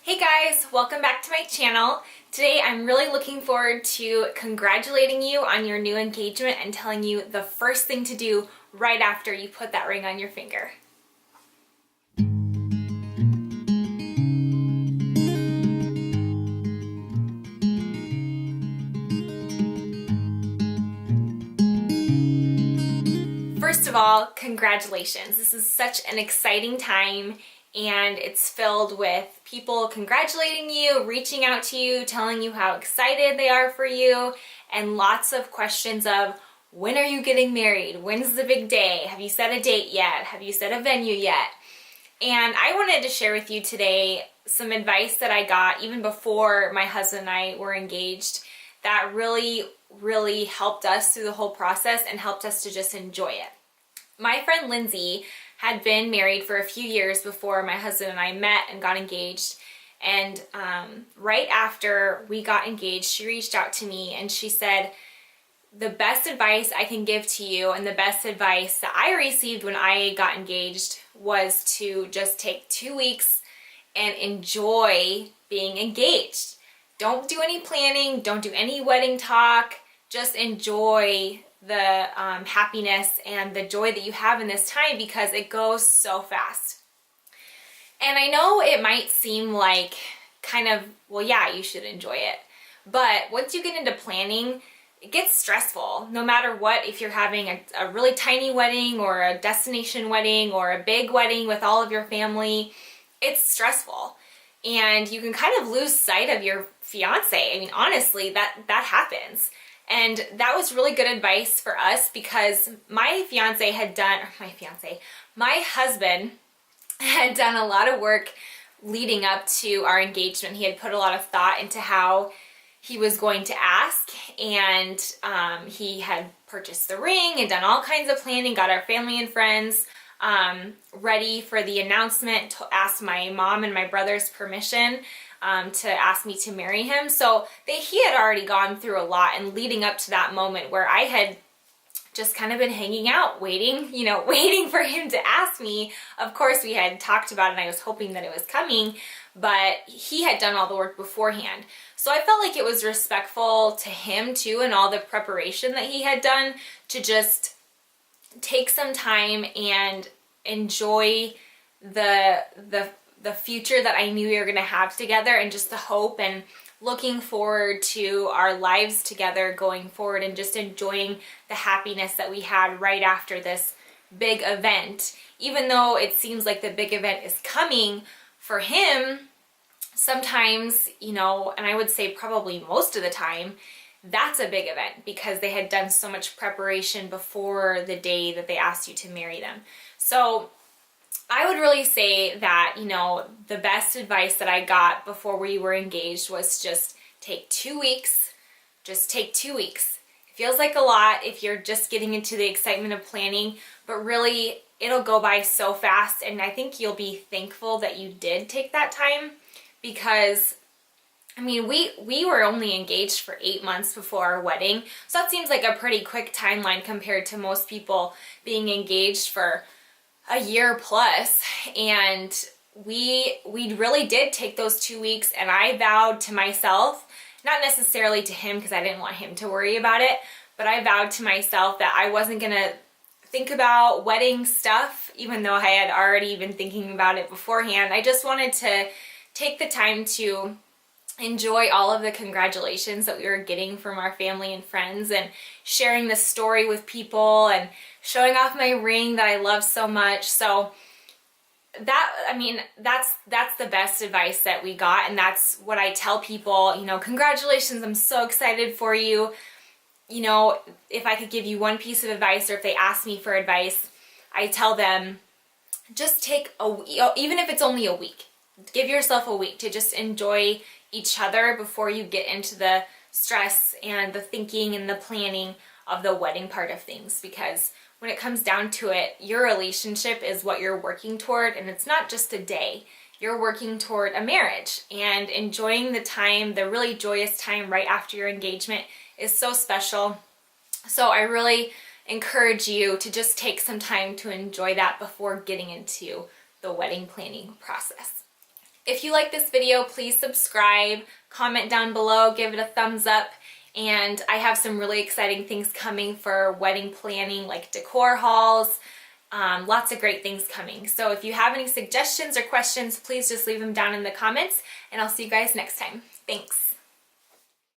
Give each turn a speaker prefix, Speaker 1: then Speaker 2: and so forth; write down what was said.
Speaker 1: Hey guys, welcome back to my channel. Today I'm really looking forward to congratulating you on your new engagement and telling you the first thing to do right after you put that ring on your finger. First of all, congratulations. This is such an exciting time and it's filled with people congratulating you, reaching out to you, telling you how excited they are for you, and lots of questions of when are you getting married? When's the big day? Have you set a date yet? Have you set a venue yet? And I wanted to share with you today some advice that I got even before my husband and I were engaged that really helped us through the whole process and helped us to just enjoy it. My friend Lindsay had been married for a few years before my husband and I met and got engaged. And right after we got engaged, she reached out to me and she said, the best advice I can give to you and the best advice that I received when I got engaged was to just take 2 weeks and enjoy being engaged. Don't do any planning, don't do any wedding talk, just enjoy the happiness and the joy that you have in this time because it goes so fast. And I know it might seem like kind of, well, yeah, you should enjoy it. But once you get into planning, it gets stressful. No matter what, if you're having a really tiny wedding or a destination wedding or a big wedding with all of your family, it's stressful. And you can kind of lose sight of your fiance. I mean, honestly, that happens. And that was really good advice for us because my husband had done a lot of work leading up to our engagement. He had put a lot of thought into how he was going to ask, and he had purchased the ring and done all kinds of planning, got our family and friends ready for the announcement, to ask my mom and my brother's permission to ask me to marry him. So he had already gone through a lot, and leading up to that moment where I had just kind of been hanging out, waiting for him to ask me. Of course, we had talked about it and I was hoping that it was coming, but he had done all the work beforehand. So I felt like it was respectful to him too, and all the preparation that he had done, to just take some time and enjoy the future that I knew we were going to have together, and just the hope and looking forward to our lives together going forward, and just enjoying the happiness that we had right after this big event. Even though it seems like the big event is coming for him, sometimes, and I would say probably most of the time, that's a big event because they had done so much preparation before the day that they asked you to marry them. So I would really say that, the best advice that I got before we were engaged was just take 2 weeks. Just take 2 weeks. It feels like a lot if you're just getting into the excitement of planning, but really it'll go by so fast, and I think you'll be thankful that you did take that time because, we were only engaged for 8 months before our wedding, so that seems like a pretty quick timeline compared to most people being engaged for a year plus. And we really did take those 2 weeks, and I vowed to myself, not necessarily to him because I didn't want him to worry about it, but I vowed to myself that I wasn't gonna think about wedding stuff, even though I had already been thinking about it beforehand. I just wanted to take the time to enjoy all of the congratulations that we were getting from our family and friends, and sharing the story with people, and showing off my ring that I love so much. So that's the best advice that we got, and that's what I tell people, congratulations, I'm so excited for you. If I could give you one piece of advice, or if they ask me for advice, I tell them just take even if it's only a week, give yourself a week to just enjoy each other before you get into the stress and the thinking and the planning of the wedding part of things. Because when it comes down to it, your relationship is what you're working toward, and it's not just a day. You're working toward a marriage, and enjoying the time, the really joyous time right after your engagement, is so special. So I really encourage you to just take some time to enjoy that before getting into the wedding planning process. If you like this video, please subscribe, comment down below, give it a thumbs up, and I have some really exciting things coming for wedding planning, like decor hauls, lots of great things coming. So if you have any suggestions or questions, please just leave them down in the comments, and I'll see you guys next time. Thanks.